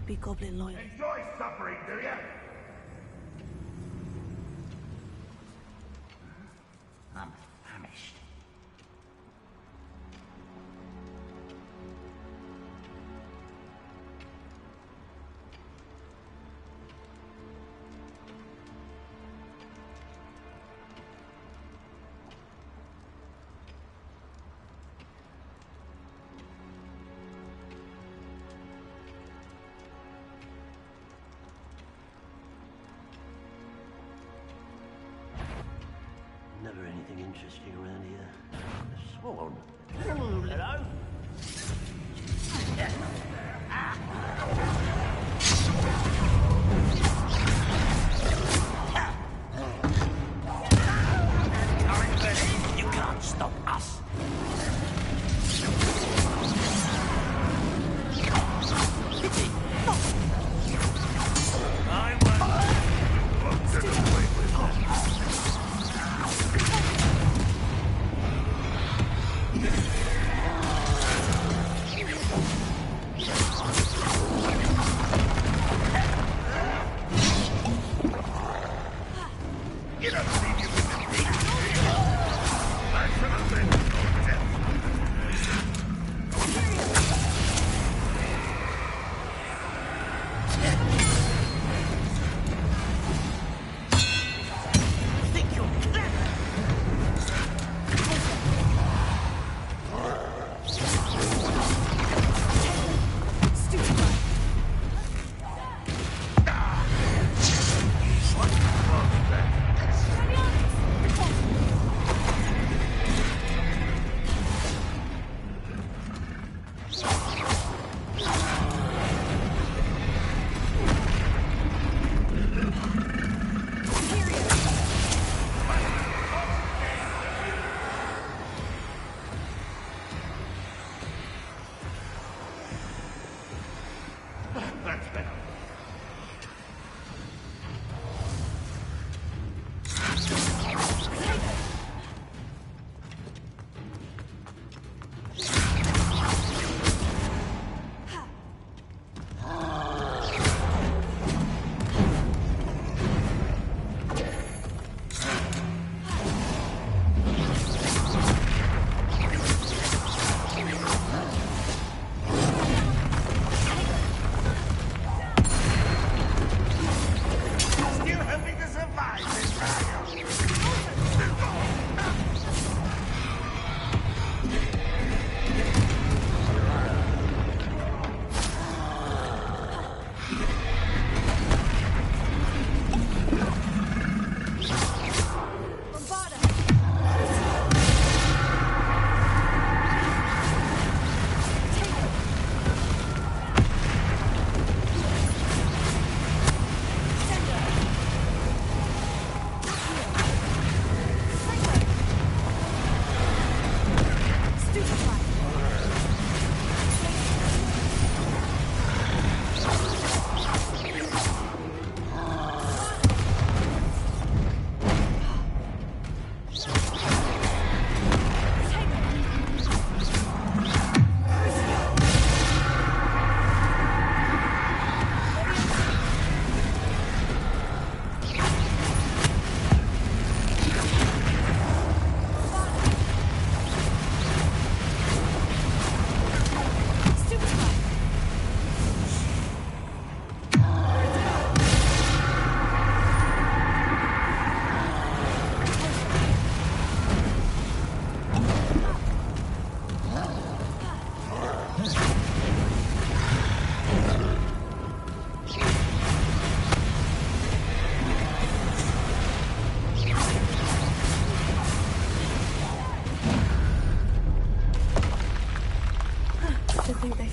be goblin loyal. Enjoy suffering, do you? I'm famished. Never anything interesting around here. A swan. Hello? You can't stop us. I That's better.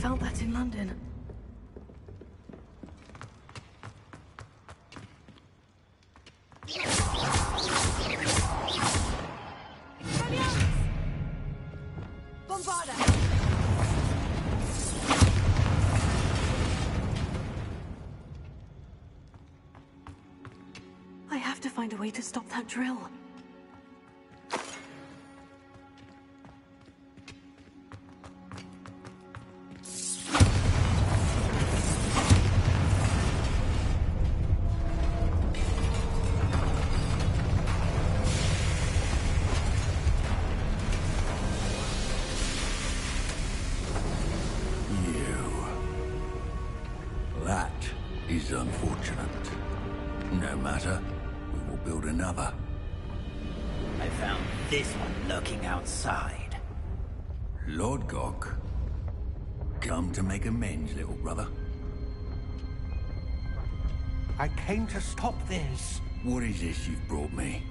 Found that in London. I have to find a way to stop that drill. Unfortunate. No matter. We will build another. I found this one lurking outside. Lord Gok. Come to make amends, little brother. I came to stop this. What is this you've brought me?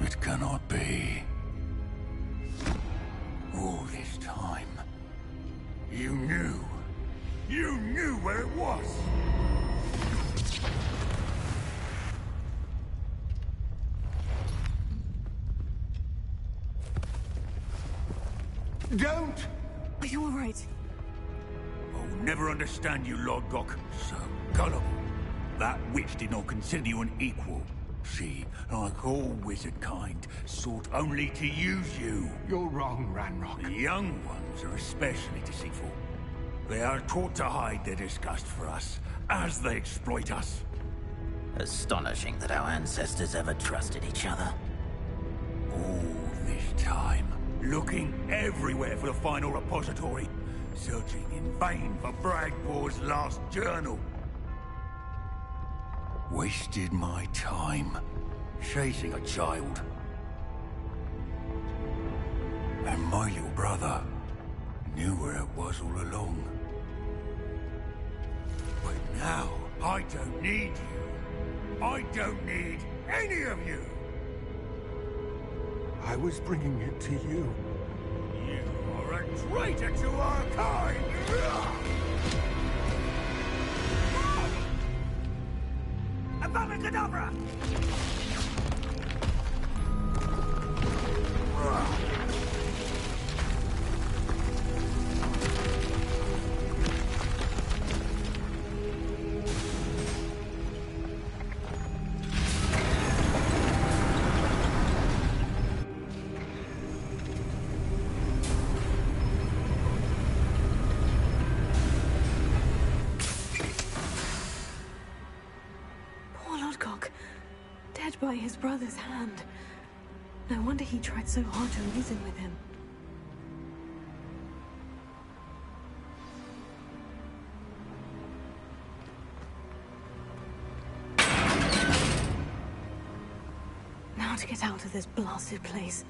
It cannot be. All this time, you knew. You knew where it was. Don't! Are you all right? I'll never understand you, Lord Gok. So gullible. That witch did not consider you an equal. She, like all wizard kind, sought only to use you. You're wrong, Ranrock. The young ones are especially deceitful. They are taught to hide their disgust for us, as they exploit us. Astonishing that our ancestors ever trusted each other. All this time, looking everywhere for the final repository, searching in vain for Bragbor's last journal. Wasted my time, chasing a child. And my little brother knew where it was all along. But now, I don't need you. I don't need any of you. I was bringing it to you. You are a traitor to our kind! Abracadabra! Dead by his brother's hand. No wonder he tried so hard to reason with him. Now to get out of this blasted place.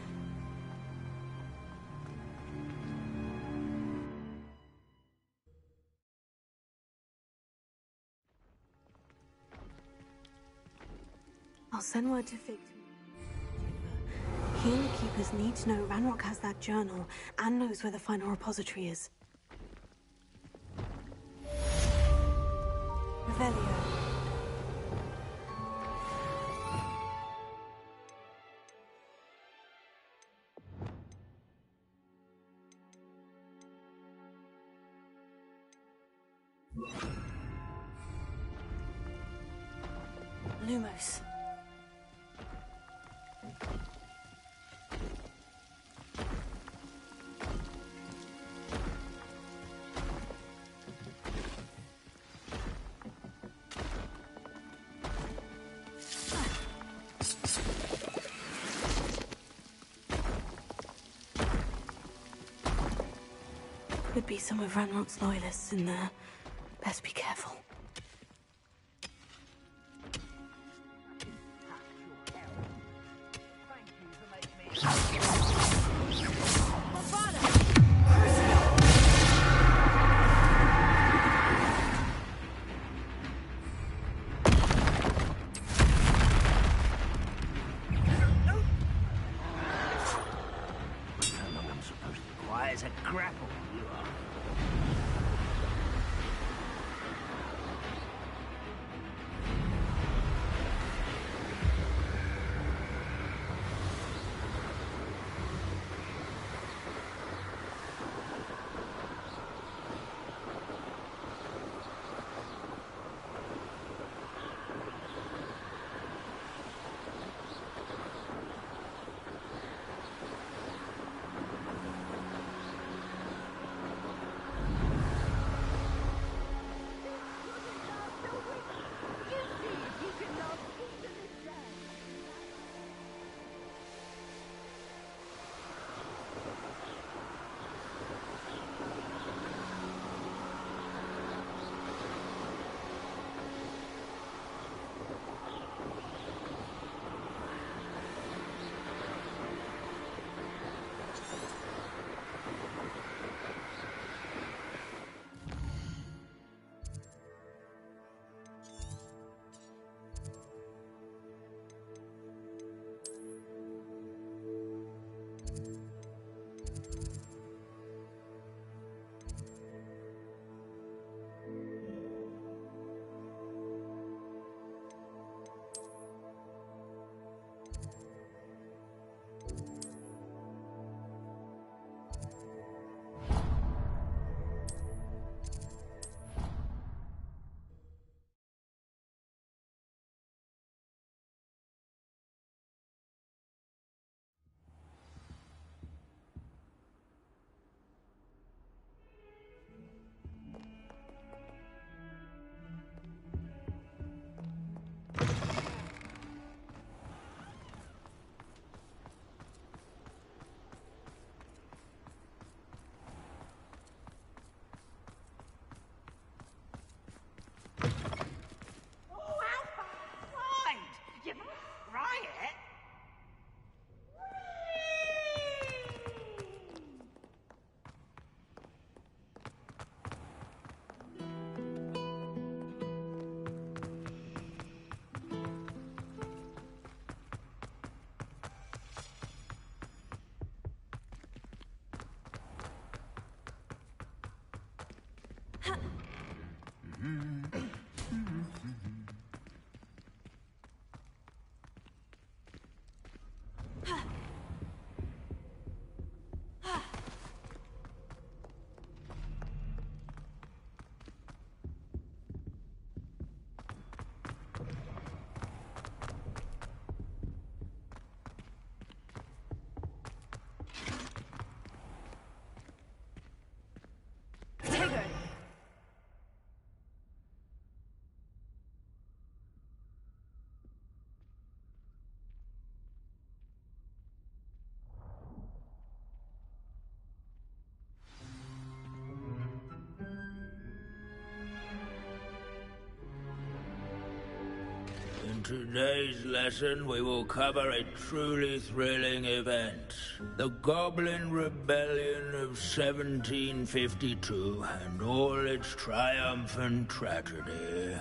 I'll send word to Fig. He and the Keepers need to know Ranrock has that journal and knows where the final repository is. Revelio. Lumos. Could be some of Ranrock's loyalists in there. Best be careful. In today's lesson, we will cover a truly thrilling event. The Goblin Rebellion of 1752 and all its triumphant tragedy.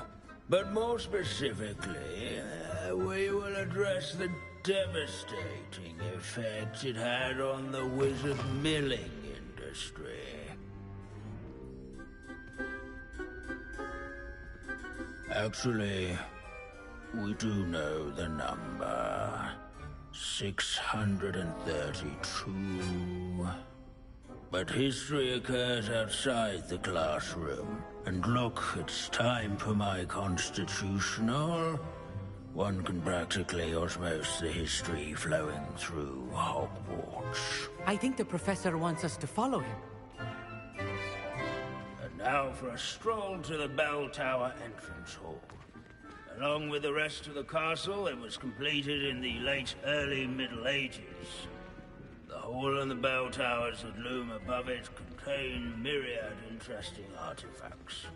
But more specifically, we will address the devastating effect it had on the wizard milling industry. Actually, we do know the number. 632. But history occurs outside the classroom. And look, it's time for my constitutional. One can practically osmose the history flowing through Hogwarts. I think the professor wants us to follow him. And now for a stroll to the bell tower entrance hall. Along with the rest of the castle, it was completed in the late early Middle Ages. The hall and the bell towers that loom above it contain myriad interesting artifacts.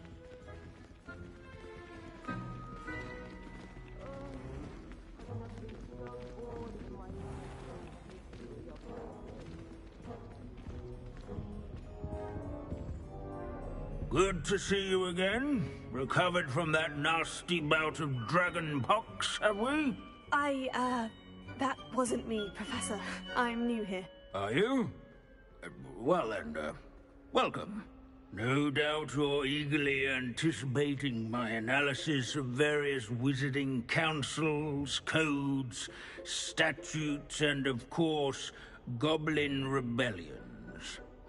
Good to see you again. Recovered from that nasty bout of dragon pox, have we? That wasn't me, Professor. I'm new here. Are you? Well then, welcome. No doubt you're eagerly anticipating my analysis of various wizarding councils, codes, statutes, and of course, goblin rebellions.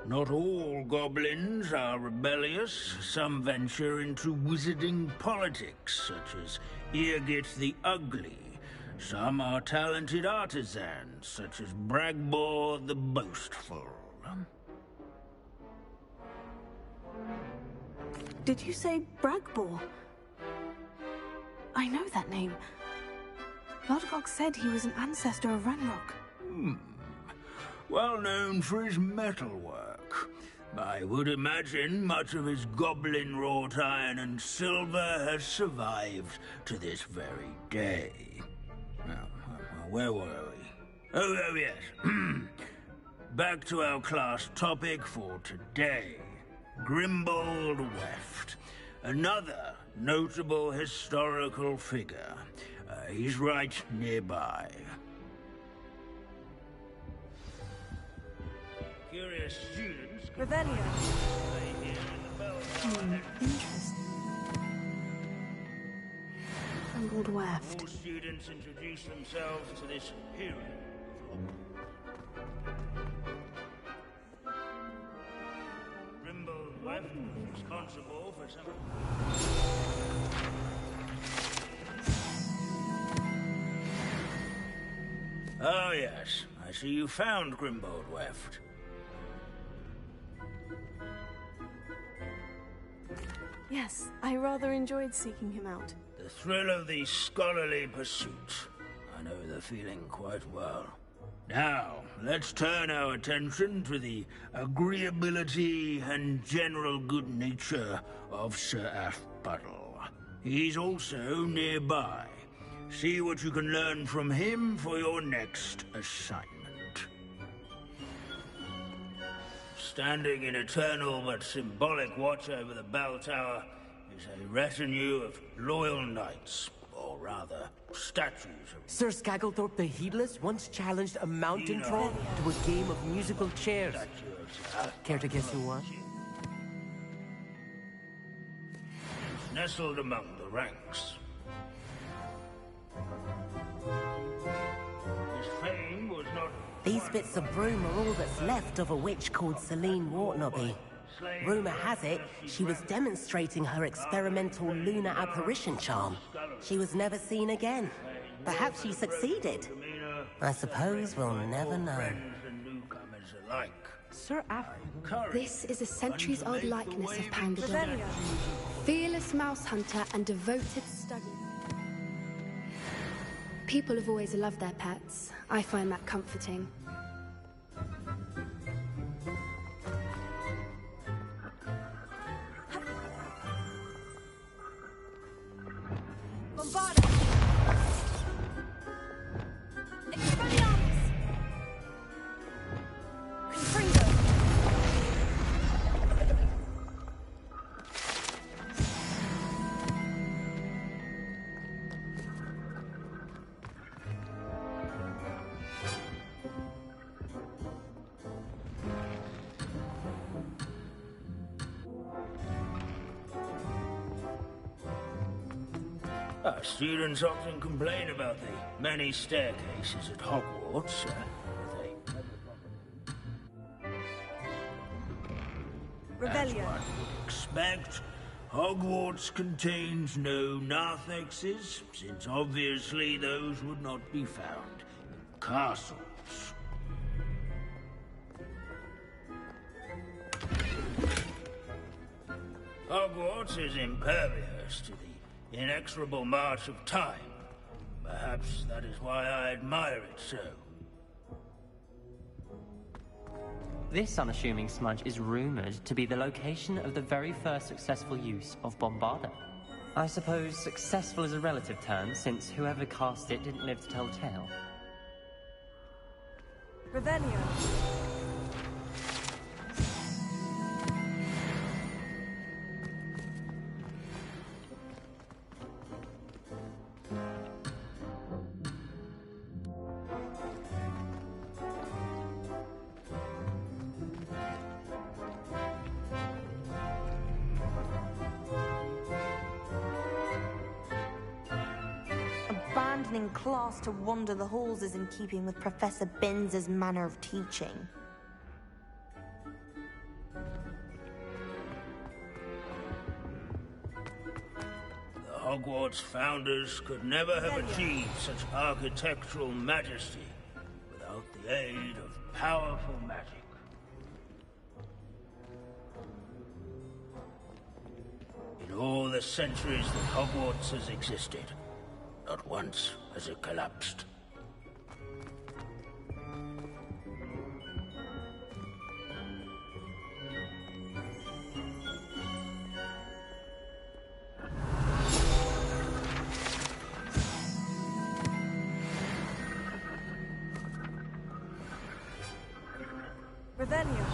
Not all goblins are rebellious. Some venture into wizarding politics, such as Eargit the Ugly. Some are talented artisans, such as Bragbor the Boastful. Did you say Bragbor? I know that name. Lodgok said he was an ancestor of Ranrock. Well known for his metalwork. I would imagine much of his goblin wrought iron and silver has survived to this very day. Now, where were we? Oh yes. Back to our class topic for today. Grimbold Weft. Another notable historical figure. He's right nearby. Curious students... Revelio. Interesting. Grimbold Weft. All students introduce themselves to this hero. Grimbold Weft, responsible for some... Oh yes, I see you found Grimbold Weft. Yes, I rather enjoyed seeking him out. The thrill of the scholarly pursuit. I know the feeling quite well. Now, let's turn our attention to the agreeability and general good nature of Sir Aphbuttle. He's also nearby. See what you can learn from him for your next assignment. Standing in eternal but symbolic watch over the bell tower is a retinue of loyal knights, or rather, statues of... Sir Skagglethorpe the Heedless once challenged a mountain troll to a game of musical chairs. Care to guess who won? nestled among the ranks. His fame was not... These bits of broom are all that's left of a witch called Celine Wartnobby. Rumour has it, she was demonstrating her experimental lunar apparition charm. She was never seen again. Perhaps she succeeded. I suppose we'll never know. Sir This is a centuries-old likeness of Pangador. Fearless mouse hunter and devoted study. People have always loved their pets. I find that comforting. Students often complain about the many staircases at Hogwarts. As one would expect, Hogwarts contains no narthexes, since obviously those would not be found in castles. Hogwarts is impervious to the inexorable march of time. Perhaps that is why I admire it so. This unassuming smudge is rumored to be the location of the very first successful use of Bombarda. I suppose successful is a relative term, since whoever cast it didn't live to tell the tale. Revelio. Abandoning class to wander the halls is in keeping with Professor Binns's manner of teaching. The Hogwarts founders could never have achieved such architectural majesty without the aid of powerful magic. In all the centuries that Hogwarts has existed, not once has it collapsed. Revelio.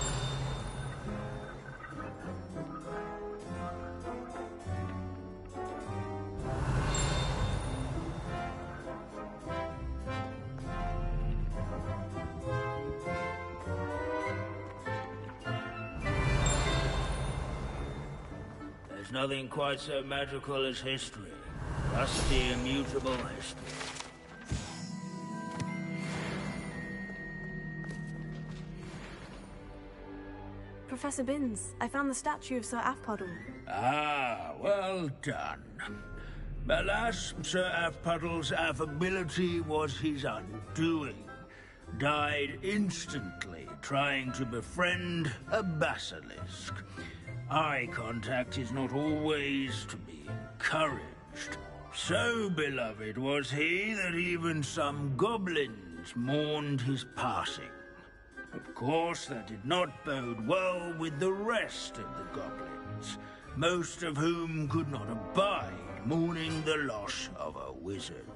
There's nothing quite so magical as history. Rusty, immutable history. Professor Binns, I found the statue of Sir Afpuddle. Ah, well done. Alas, Sir Afpuddle's affability was his undoing. Died instantly trying to befriend a basilisk. Eye contact is not always to be encouraged. So beloved was he that even some goblins mourned his passing. Of course, that did not bode well with the rest of the goblins, most of whom could not abide mourning the loss of a wizard.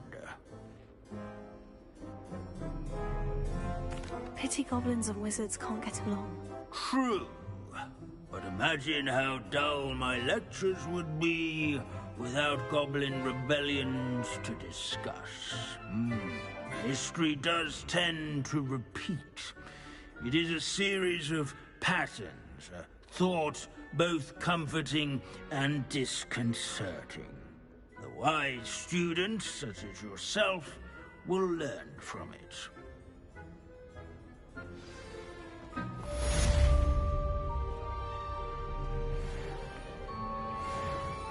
Pity goblins and wizards can't get along. True. But imagine how dull my lectures would be without goblin rebellions to discuss. History does tend to repeat. It is a series of patterns, a thought both comforting and disconcerting. The wise students, such as yourself, will learn from it.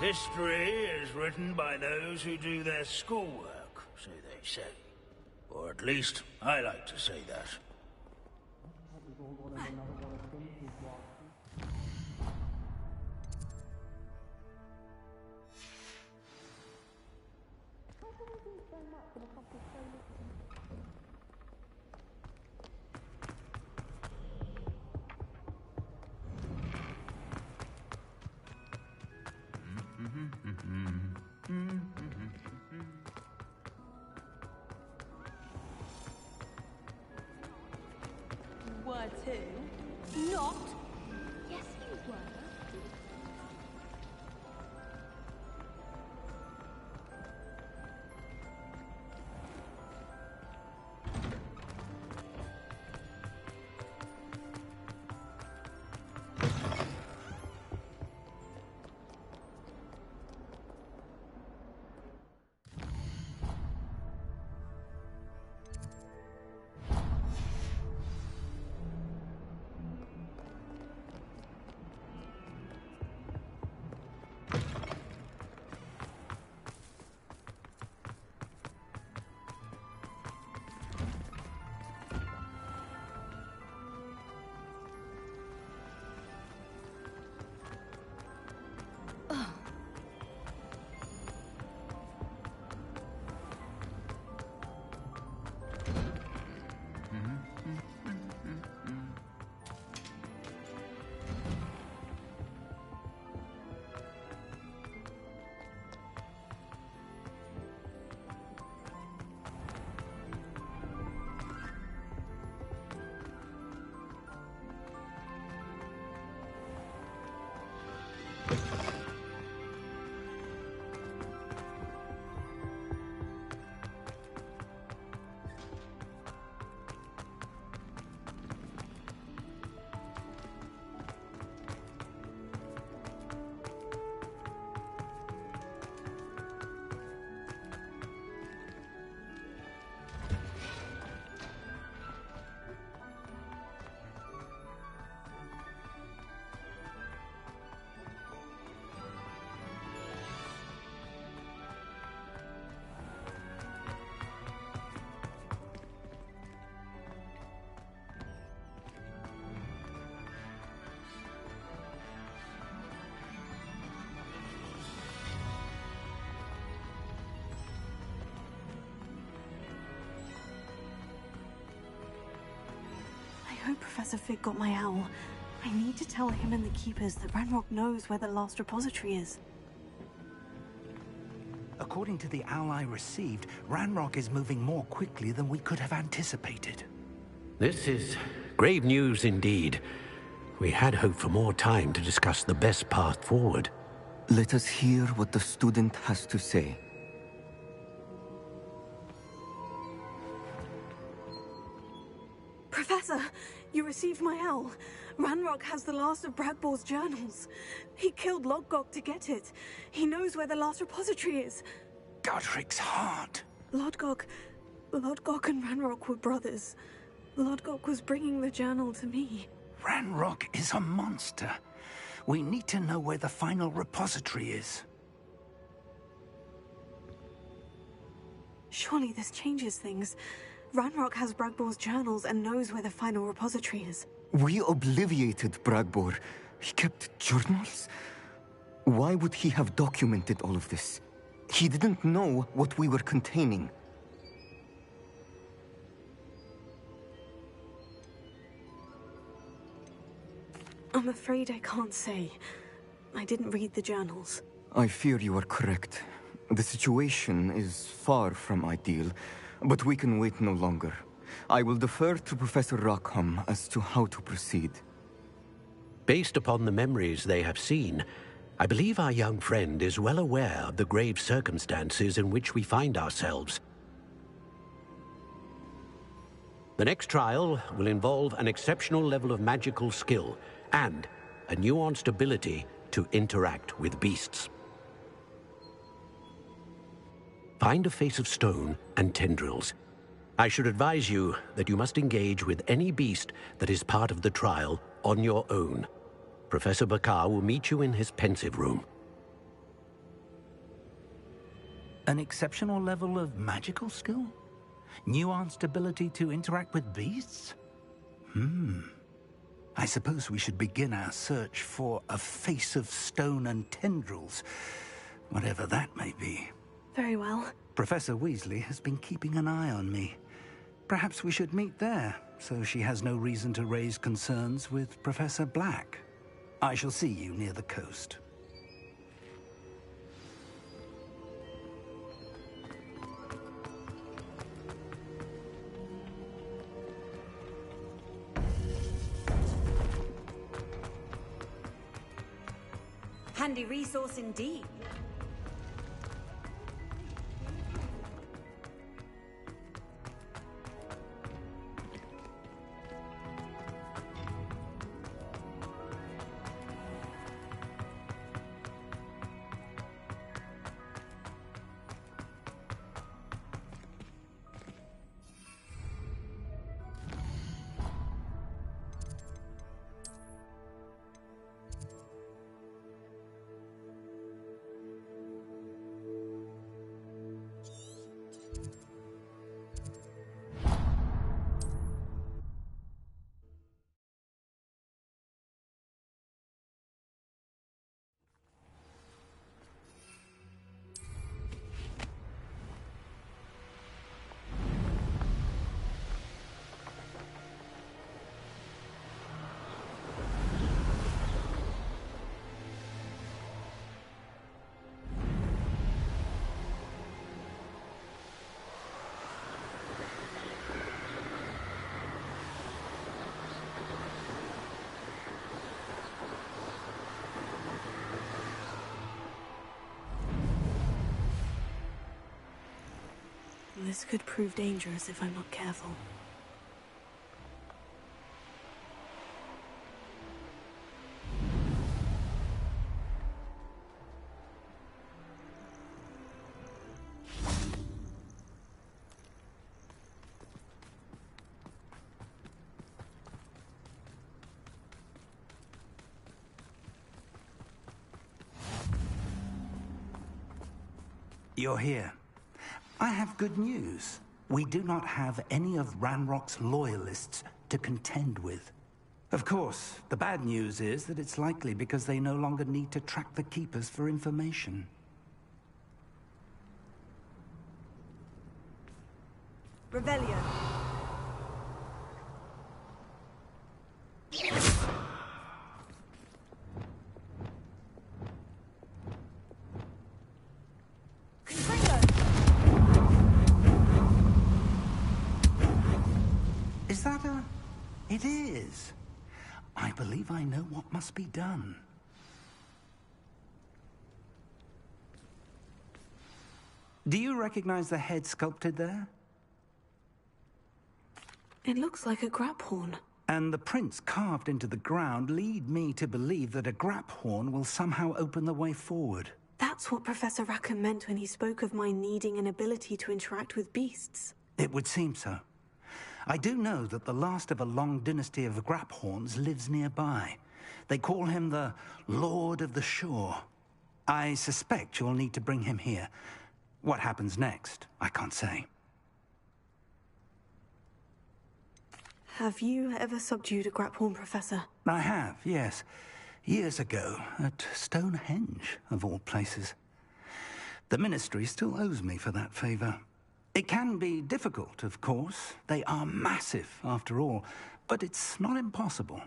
History is written by those who do their schoolwork, so they say. Or at least, I like to say that. Were to. Not. Yes, you were. I hope Professor Fig got my owl. I need to tell him and the Keepers that Ranrock knows where the last repository is. According to the owl I received, Ranrock is moving more quickly than we could have anticipated. This is grave news indeed. We had hoped for more time to discuss the best path forward. Let us hear what the student has to say. Professor, you received my owl. Ranrock has the last of Bragbor's journals. He killed Lodgok to get it. He knows where the last repository is. Godric's heart. Lodgok and Ranrock were brothers. Lodgok was bringing the journal to me. Ranrock is a monster. We need to know where the final repository is. Surely this changes things. Ranrock has Bragbor's journals and knows where the final repository is. We obliviated Bragbor. He kept journals? Why would he have documented all of this? He didn't know what we were containing. I'm afraid I can't say. I didn't read the journals. I fear you are correct. The situation is far from ideal, but we can wait no longer. I will defer to Professor Rockham as to how to proceed. Based upon the memories they have seen, I believe our young friend is well aware of the grave circumstances in which we find ourselves. The next trial will involve an exceptional level of magical skill and a nuanced ability to interact with beasts. Find a face of stone and tendrils. I should advise you that you must engage with any beast that is part of the trial on your own. Professor Bakar will meet you in his pensive room. An exceptional level of magical skill? Nuanced ability to interact with beasts? I suppose we should begin our search for a face of stone and tendrils, whatever that may be. Very well. Professor Weasley has been keeping an eye on me. Perhaps we should meet there, so she has no reason to raise concerns with Professor Black. I shall see you near the coast. Handy resource indeed. This could prove dangerous if I'm not careful. You're here. I have good news. We do not have any of Ranrock's loyalists to contend with. Of course, the bad news is that it's likely because they no longer need to track the Keepers for information. Revelio. Is that a... It is. I believe I know what must be done. Do you recognize the head sculpted there? It looks like a graphorn. And the prints carved into the ground lead me to believe that a graphorn will somehow open the way forward. That's what Professor Rackham meant when he spoke of my needing an ability to interact with beasts. It would seem so. I do know that the last of a long dynasty of graphorns lives nearby. They call him the Lord of the Shore. I suspect you'll need to bring him here. What happens next, I can't say. Have you ever subdued a graphorn, Professor? I have, yes. Years ago, at Stonehenge, of all places. The Ministry still owes me for that favor. It can be difficult, of course. They are massive, after all, but it's not impossible.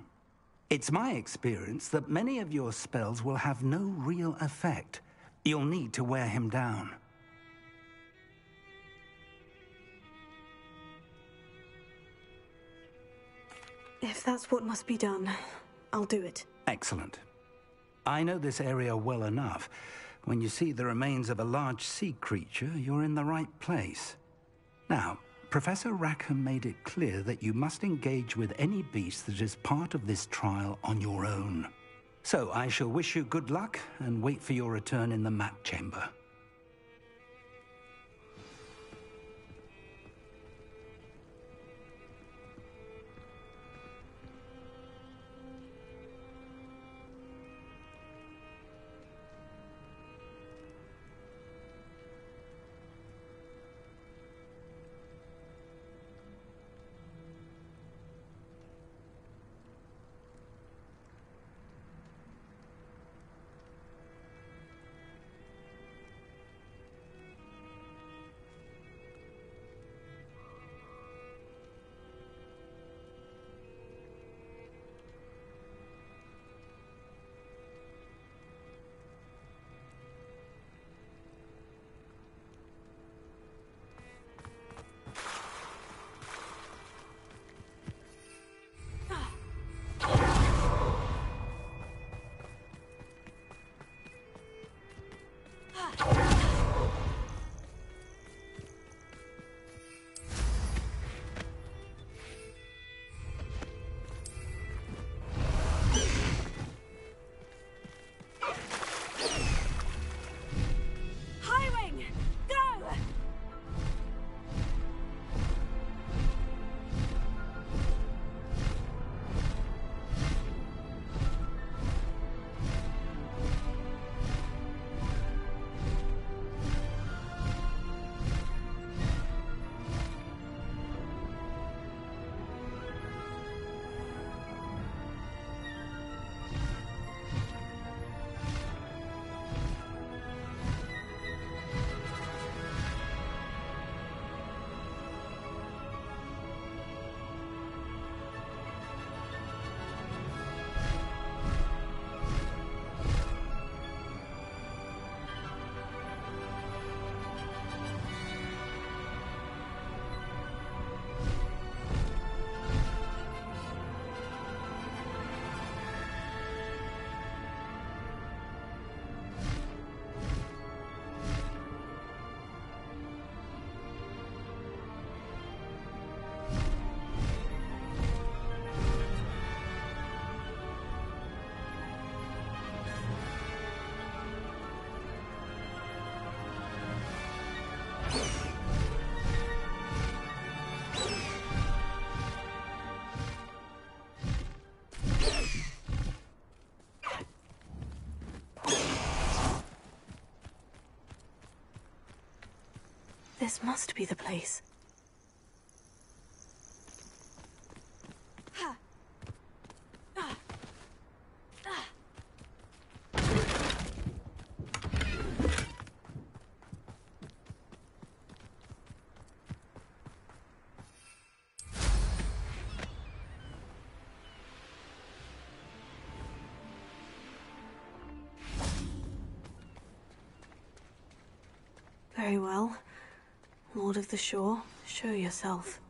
It's my experience that many of your spells will have no real effect. You'll need to wear him down. If that's what must be done, I'll do it. Excellent. I know this area well enough. When you see the remains of a large sea creature, you're in the right place. Now, Professor Rackham made it clear that you must engage with any beast that is part of this trial on your own. So I shall wish you good luck and wait for your return in the map chamber. This must be the place. Very well. Lord of the Shore, show yourself.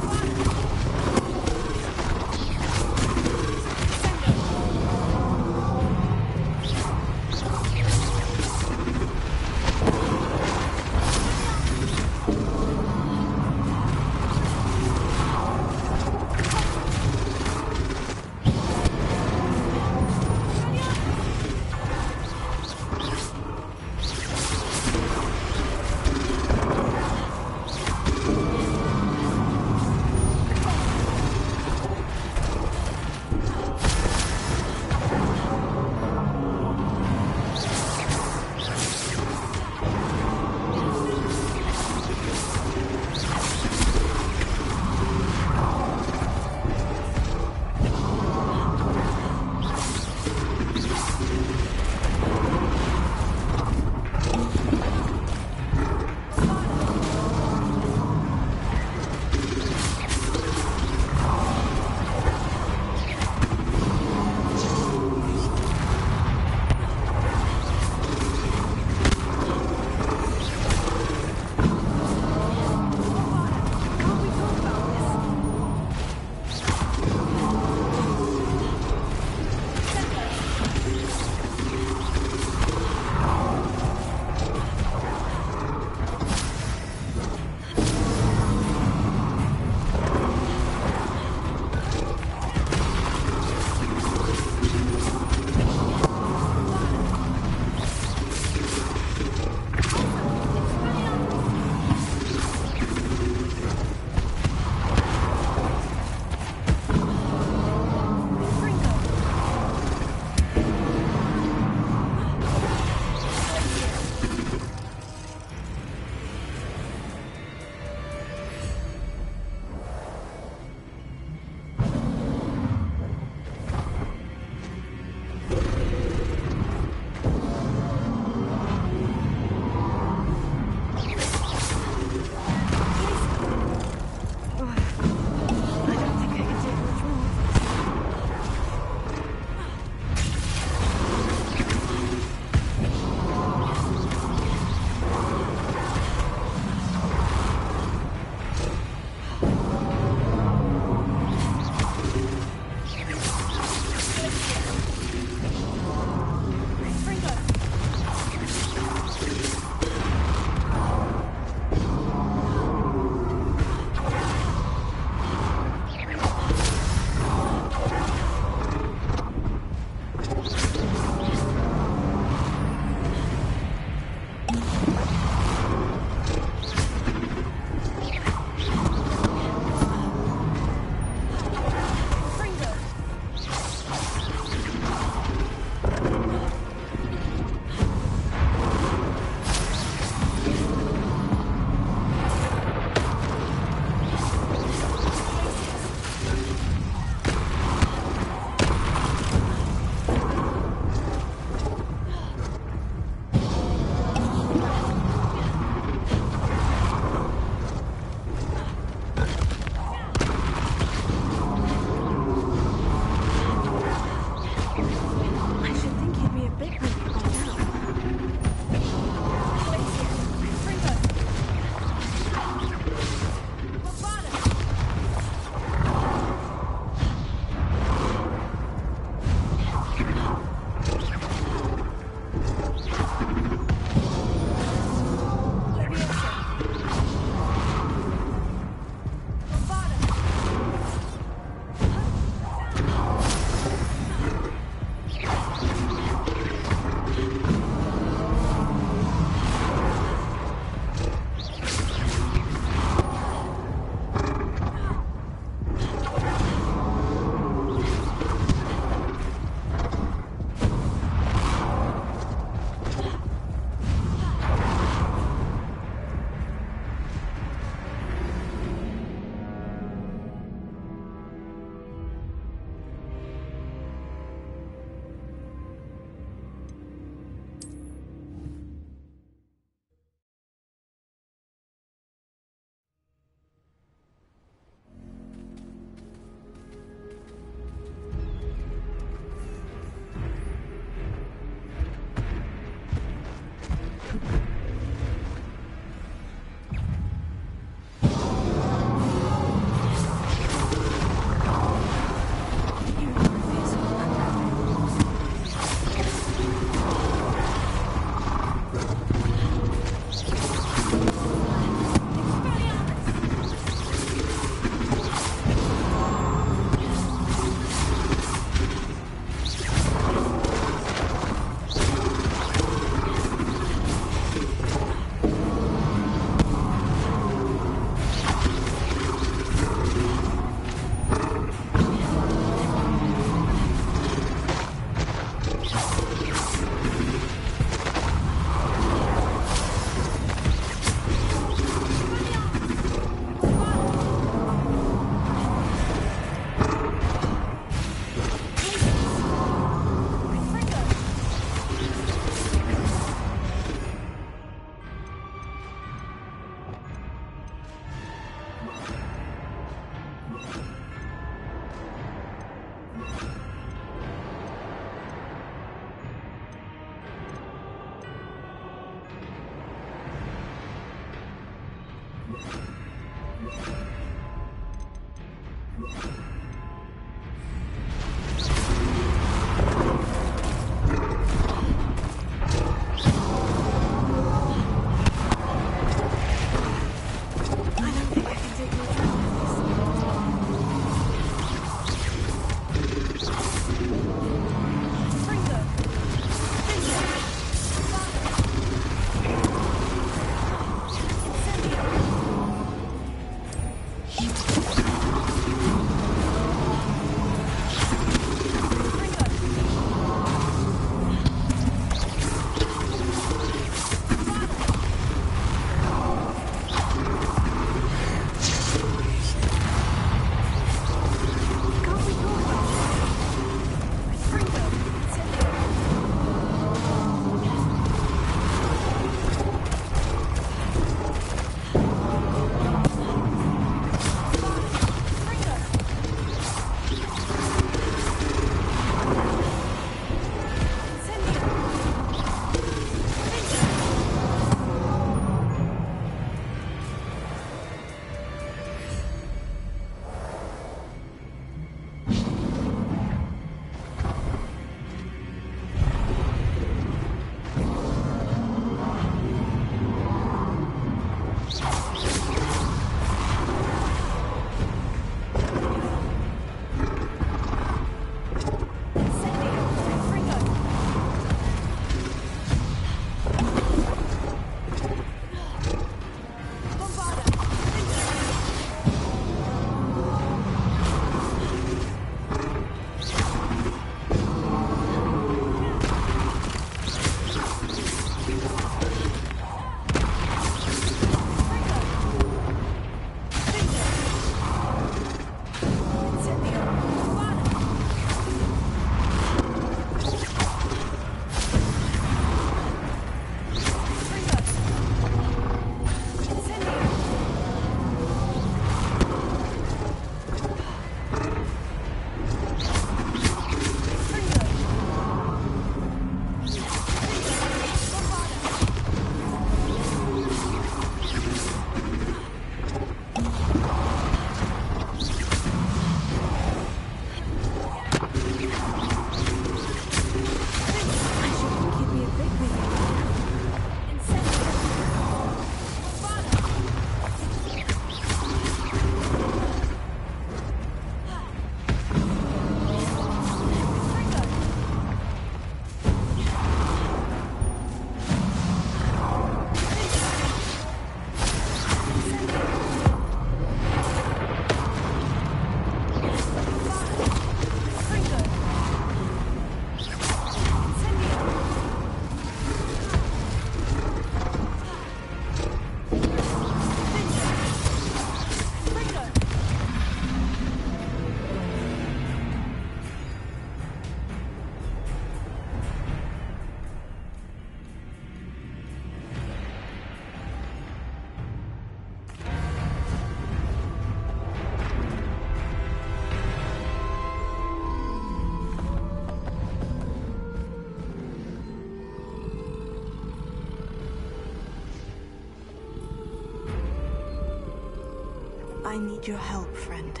I need your help, friend.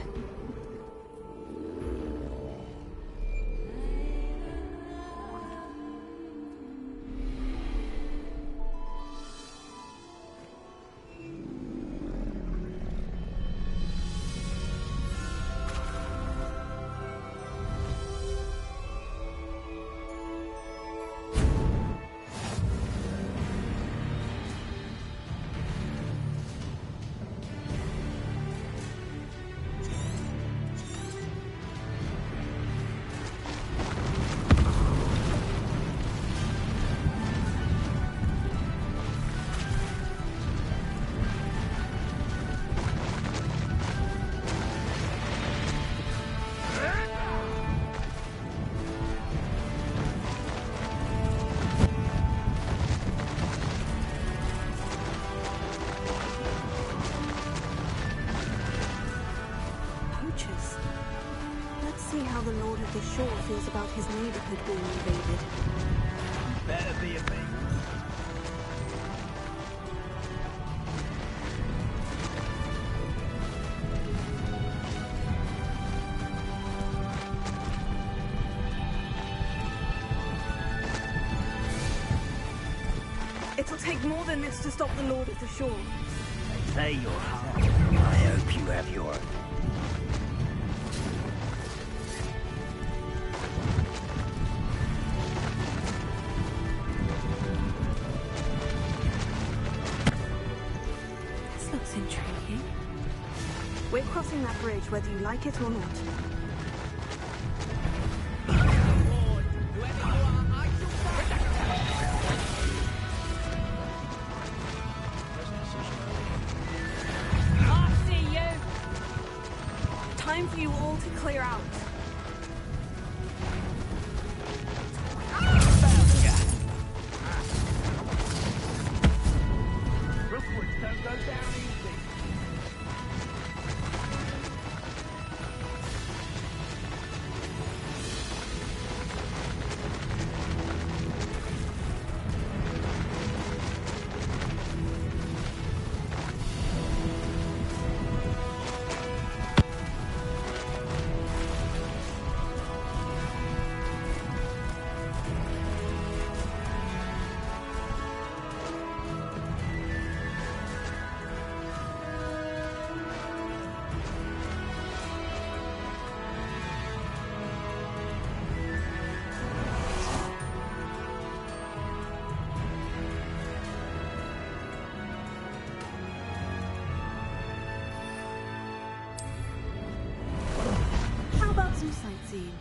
Let's see how the Lord of the Shore feels about his neighborhood being invaded. Better be a thing. It'll take more than this to stop the Lord of the Shore. They say you're hard. I hope you have your... This looks intriguing. We're crossing that bridge whether you like it or not. Time for you all to clear out. Rookwoods don't go down easy. How about some sightseeing?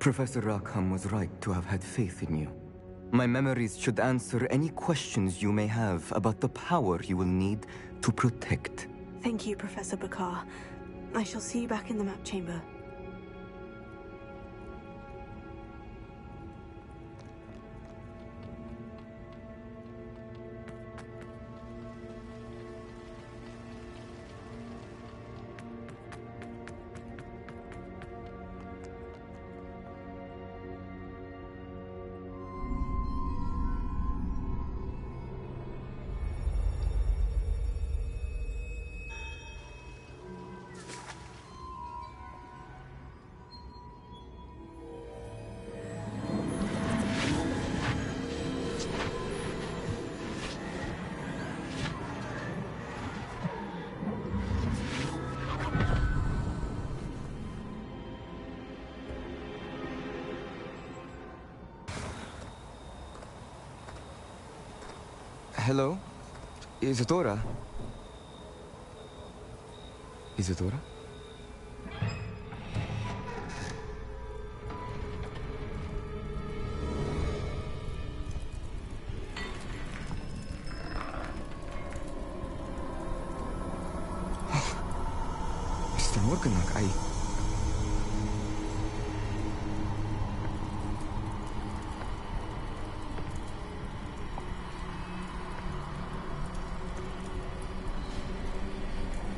Professor Rackham was right to have had faith in you. My memories should answer any questions you may have about the power you will need to protect. Thank you, Professor Bakar. I shall see you back in the map chamber. Hello? Isadora? Isadora? Mr. Morganlock,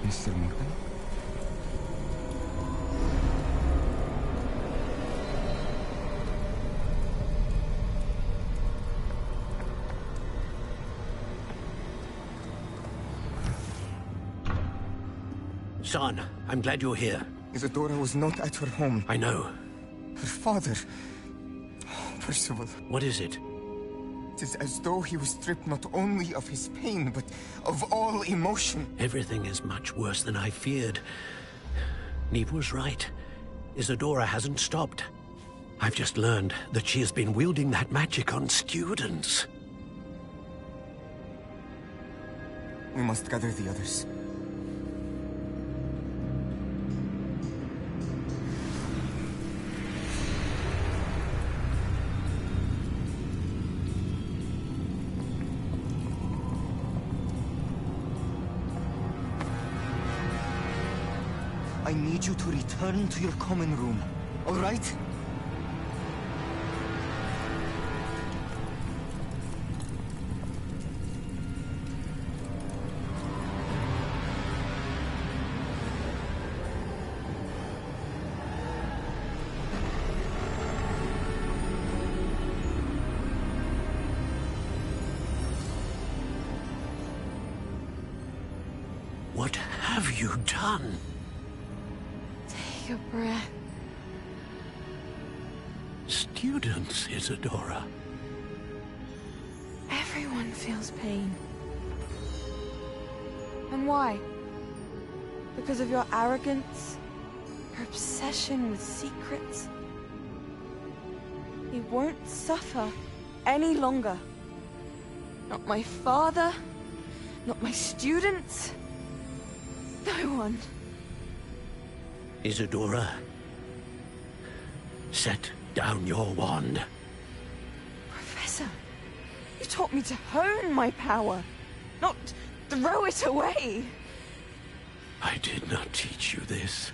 Mr. Morgan? Son, I'm glad you're here. Isadora was not at her home. I know. Her father... Percival. What is it? It is as though he was stripped not only of his pain, but of all emotion. Everything is much worse than I feared. Neve was right. Isadora hasn't stopped. I've just learned that she has been wielding that magic on students. We must gather the others. I need you to return to your common room, all right? What have you done? Take a breath. Students, Isadora. Everyone feels pain. And why? Because of your arrogance? Your obsession with secrets? He won't suffer any longer. Not my father, not my students, no one. Isadora, set down your wand. Professor, you taught me to hone my power, not throw it away. I did not teach you this.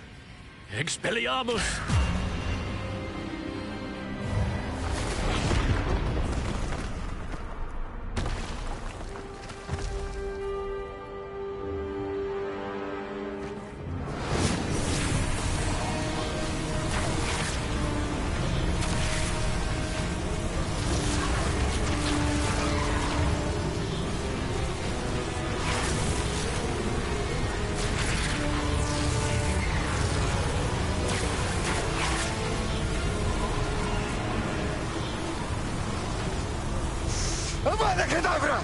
Expelliarmus! Avada Kedavra!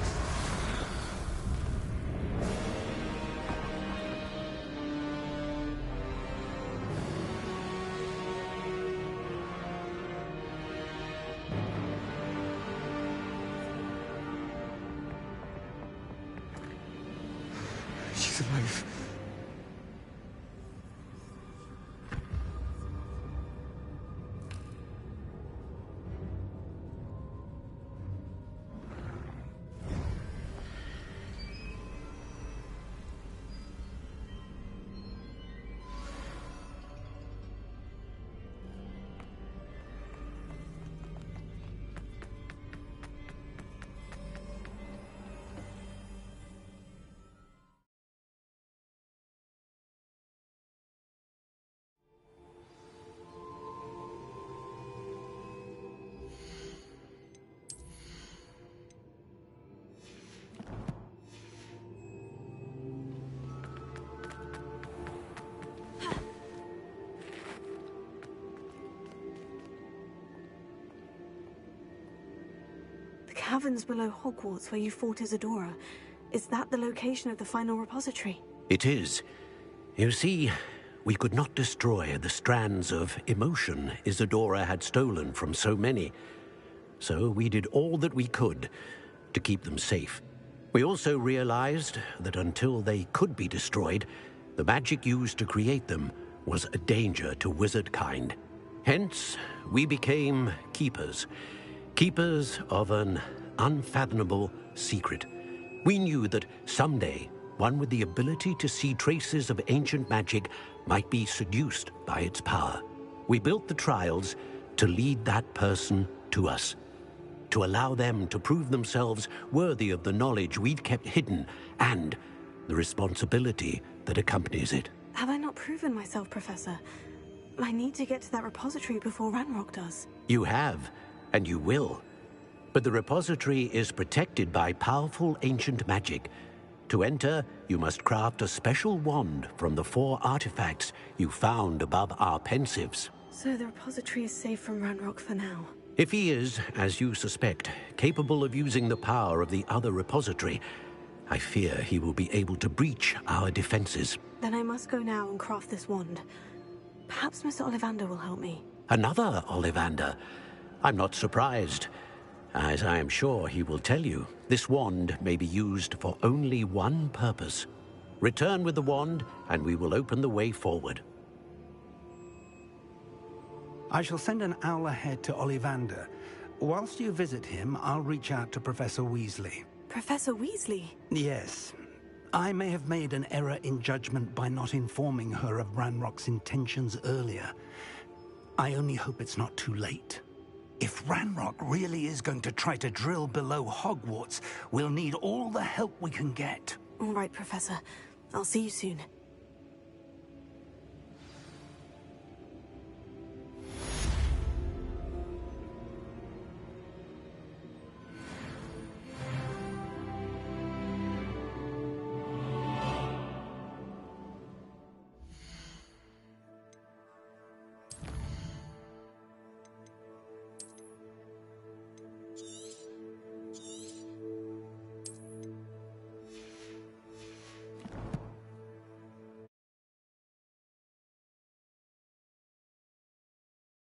She's alive. The caverns below Hogwarts where you fought Isadora. Is that the location of the final repository? It is. You see, we could not destroy the strands of emotion Isadora had stolen from so many. So we did all that we could to keep them safe. We also realized that until they could be destroyed, the magic used to create them was a danger to wizard kind. Hence, we became keepers. Keepers of an unfathomable secret. We knew that someday, one with the ability to see traces of ancient magic might be seduced by its power. We built the trials to lead that person to us, to allow them to prove themselves worthy of the knowledge we'd kept hidden and the responsibility that accompanies it. Have I not proven myself, Professor? I need to get to that repository before Ranrock does. You have, and you will. But the repository is protected by powerful ancient magic. To enter, you must craft a special wand from the 4 artifacts you found above our pensives. So the repository is safe from Ranrock for now. If he is, as you suspect, capable of using the power of the other repository, I fear he will be able to breach our defenses. Then I must go now and craft this wand. Perhaps Mr. Ollivander will help me. Another Ollivander? I'm not surprised. As I am sure he will tell you, this wand may be used for only one purpose. Return with the wand, and we will open the way forward. I shall send an owl ahead to Ollivander. Whilst you visit him, I'll reach out to Professor Weasley. Professor Weasley? Yes. I may have made an error in judgment by not informing her of Ranrock's intentions earlier. I only hope it's not too late. If Ranrock really is going to try to drill below Hogwarts, we'll need all the help we can get. All right, Professor. I'll see you soon.